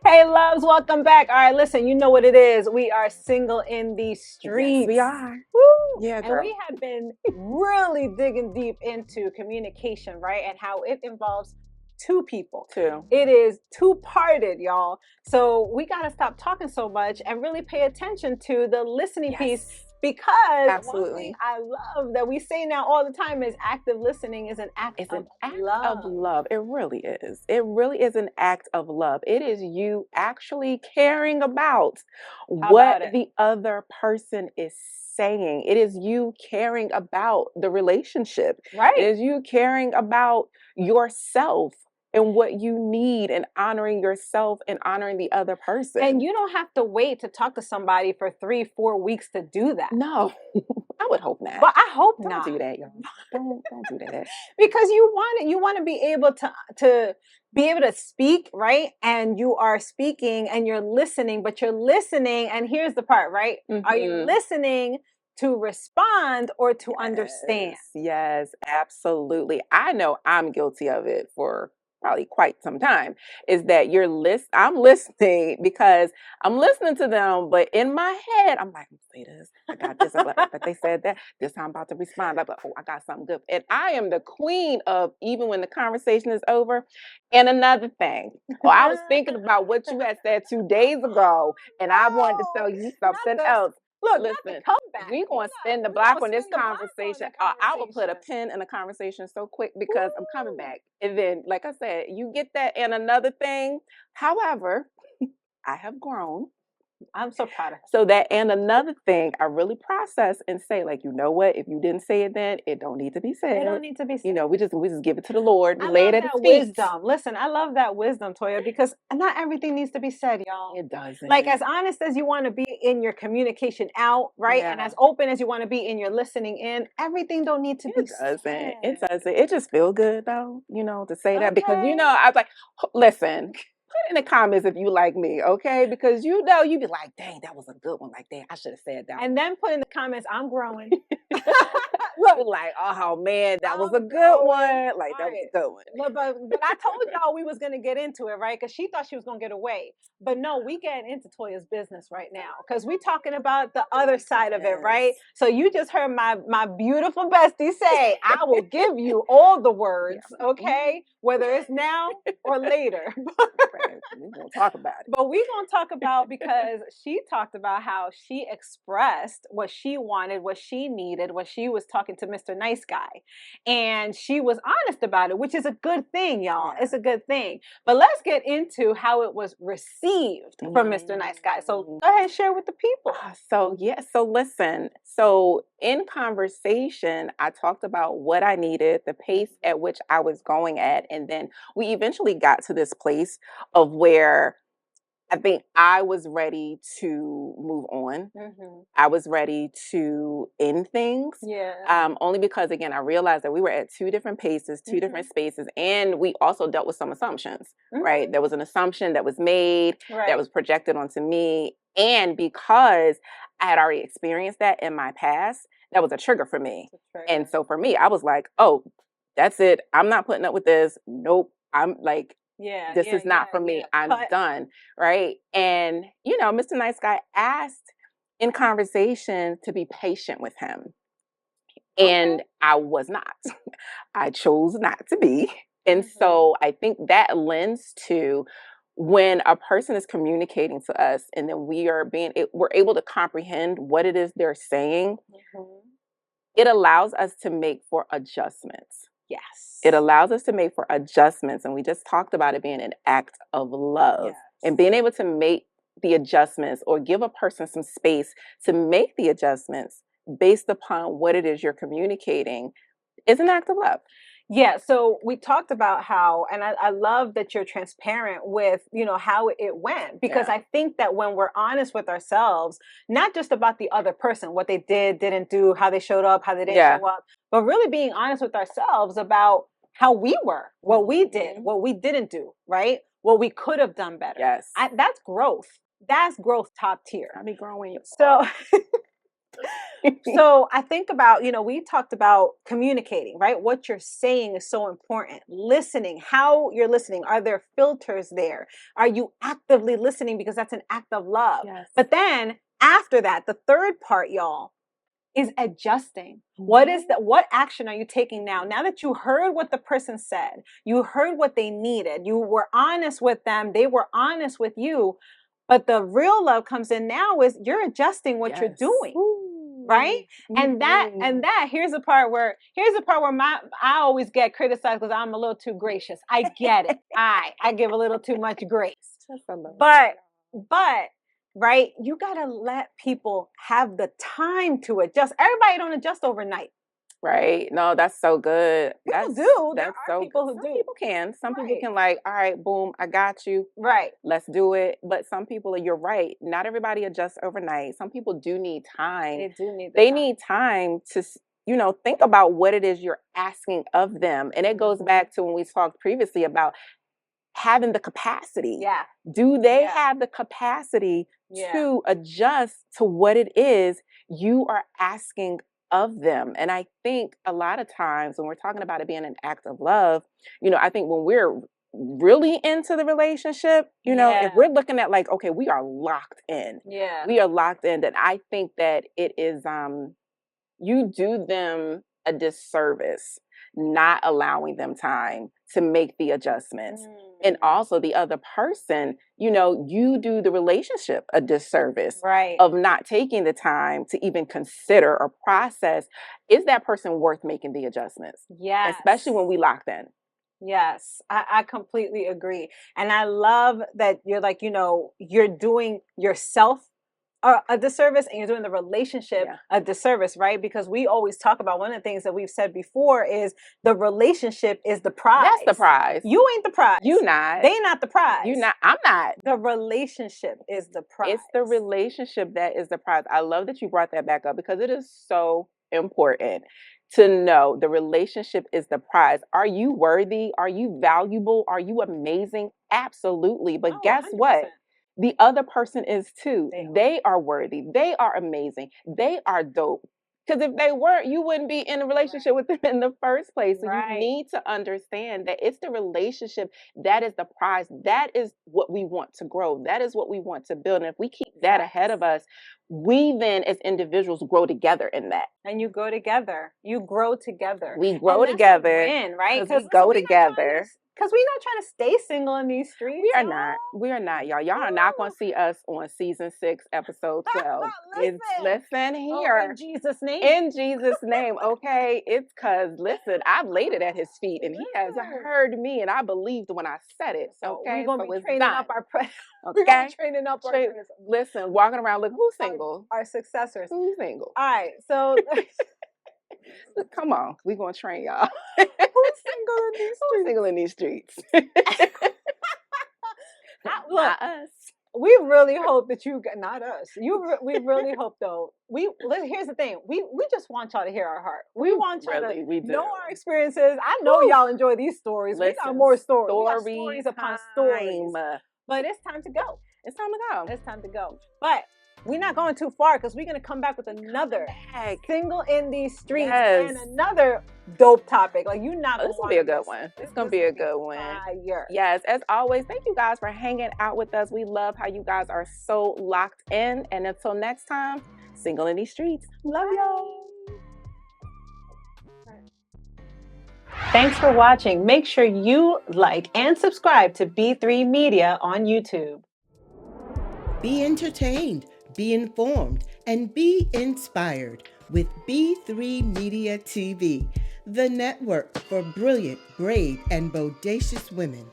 Hey, loves, welcome back. All right, listen, you know what it is. We are single in the streets. Yes, we are. Woo! Yeah, And girl. we have been really digging deep into communication, right? And how it involves two people. Two. It is two-parted, y'all. So we got to stop talking so much and really pay attention to the listening piece. Because Absolutely. one thing I love that we say now all the time is active listening is an act of love. It really is. It really is an act of love. It is you actually caring about what the other person is saying. It is you caring about the relationship. Right. It is you caring about yourself and what you need, and honoring yourself and honoring the other person. And you don't have to wait to talk to somebody for 3-4 weeks to do that. No, I would hope not. But I hope not. Don't do that, y'all. Don't do that. Because you want to be able to be able to speak, right? And you are speaking and you're listening, but you're listening, and here's the part, right? Mm-hmm. Are you listening to respond or to understand? Yes, absolutely. I know I'm guilty of it for probably quite some time, is that I'm listening because I'm listening to them, but in my head, I'm like, say this, I got this, but they said that, this I'm about to respond. I'm like, oh, I got something good. And I am the queen of, even when the conversation is over. And another thing, I was thinking about what you had said 2 days ago, and I wanted to tell you something else. Look, listen, comeback. We're going to spin the block on this conversation. I will put a pin in the conversation so quick because I'm coming back. And then, like I said, you get that. And another thing, however, I have grown. I'm so proud of her. So that, and another thing, I really process and say, like, you know what? If you didn't say it then, it don't need to be said. It don't need to be said. You know, we just give it to the Lord. We I lay love it at that His feet. wisdom. Listen, I love that wisdom, Toya, because not everything needs to be said, y'all. It doesn't. Like, as honest as you want to be in your communication out, right? Yeah. And as open as you want to be in your listening in, everything don't need to be said. It doesn't. It just feel good though, you know, to say that, because you know, I was like, listen, put in the comments if you like me, okay? Because you know, you be like, dang, that was a good one. Like, dang, I should have said that. And then put in the comments, I'm growing. Look, like, oh man, that was a good one. Like, that was a good one. But I told y'all we was gonna get into it, right? Because she thought she was gonna get away. But no, we get into Toya's business right now because we talking about the other side of it, right? So you just heard my beautiful bestie say, I will give you all the words, okay? Whether it's now or later. We're gonna talk about it. But we're gonna talk about, because she talked about how she expressed what she wanted, what she needed, what she was talking to Mr. Nice Guy. And she was honest about it, which is a good thing, y'all. It's a good thing. But let's get into how it was received from Mr. Nice Guy. So go ahead and share with the people. So listen. So in conversation, I talked about what I needed, the pace at which I was going at, and then we eventually got to this place of where I think I was ready to move on. Mm-hmm. I was ready to end things. Yeah. Only because, again, I realized that we were at two different paces, two different spaces, and we also dealt with some assumptions, right? There was an assumption that was made, that was projected onto me. And because I had already experienced that in my past, that was a trigger for me. And so for me, I was like, oh, that's it. I'm not putting up with this. Nope. I'm like, this is not for me. I'm done. Right. And, you know, Mr. Nice Guy asked in conversation to be patient with him. And I was not. I chose not to be. And so I think that lends to when a person is communicating to us and then we're able to comprehend what it is they're saying. It allows us to make for adjustments. Yes. It allows us to make for adjustments. And we just talked about it being an act of love, and being able to make the adjustments or give a person some space to make the adjustments based upon what it is you're communicating is an act of love. Yeah, so we talked about how, and I love that you're transparent with, you know, how it went, because I think that when we're honest with ourselves, not just about the other person, what they did, didn't do, how they showed up, how they didn't show up, but really being honest with ourselves about how we were, what we did, what we didn't do, right? What we could have done better. Yes. That's growth. That's growth top tier. I be growing. So So I think about, we talked about communicating, right? What you're saying is so important. Listening, how you're listening. Are there filters there? Are you actively listening? Because that's an act of love. Yes. But then after that, the third part, y'all, is adjusting. What action are you taking now? Now that you heard what the person said, you heard what they needed, you were honest with them, they were honest with you. But the real love comes in now is you're adjusting what you're doing. Ooh. Right? And that here's the part where I always get criticized because I'm a little too gracious. I get it. I give a little too much grace. But right, you got to let people have the time to adjust. Everybody don't adjust overnight. Right. No, that's so good. People do. That's there are people who some do. People can. Some people can like, all right, boom, I got you. Right. Let's do it. But some people, you're right. Not everybody adjusts overnight. Some people do need time. They do need They need time to, think about what it is you're asking of them. And it goes back to when we talked previously about having the capacity. Yeah. Do they have the capacity to adjust to what it is you are asking of them? And I think a lot of times when we're talking about it being an act of love, I think when we're really into the relationship, if we're looking at like, okay, we are locked in. Yeah. We are locked in. Then I think that it is, you do them a disservice not allowing them time to make the adjustments. And also the other person, you do the relationship a disservice of not taking the time to even consider or process, is that person worth making the adjustments? Yes. Especially when we locked in. Yes, I completely agree. And I love that you're like, you're doing yourself a disservice and you're doing the relationship a disservice, right? Because we always talk about, one of the things that we've said before is the relationship is the prize. That's the prize. You ain't the prize. You not. They not the prize. You not. I'm not. The relationship is the prize. It's the relationship that is the prize. I love that you brought that back up because it is so important to know the relationship is the prize. Are you worthy? Are you valuable? Are you amazing? Absolutely. But guess 100%. What? The other person is too. They are worthy. They are amazing. They are dope. Because if they weren't, you wouldn't be in a relationship with them in the first place. So you need to understand that it's the relationship that is the prize. That is what we want to grow. That is what we want to build. And if we keep that ahead of us, we then as individuals grow together in that. And you go together. You grow together. We grow together. Right? Because we go together. Because we're not trying to stay single in these streets. We are not. We are not, y'all. Y'all are not going to see us on season 6, episode 12. Listen here. Oh, in Jesus' name. In Jesus' name, okay? It's because, listen, I've laid it at his feet, and he has heard me, and I believed when I said it. So okay? We're going to be training up our Okay? We're training up our Listen, walking around, look, who's single? Our successors. Who's single? All right, so... Come on, we're going to train y'all. Who's single in these streets? Who's single in these streets? Not us. We really hope that not us. We really hope though. Here's the thing. We just want y'all to hear our heart. We want y'all to know our experiences. I know y'all enjoy these stories. Listen, we got more stories. We got stories upon stories. But it's time to go. It's time to go. It's time to go. But we're not going too far because we're going to come back with another single in these streets and another dope topic. Like this will be a good one. It's going to be a good one. Yes, as always, thank you guys for hanging out with us. We love how you guys are so locked in. And until next time, single in these streets. Love y'all. Thanks for watching. Make sure you like and subscribe to B3 Media on YouTube. Be entertained, be informed, and be inspired with B3 Media TV, the network for brilliant, brave, and bodacious women.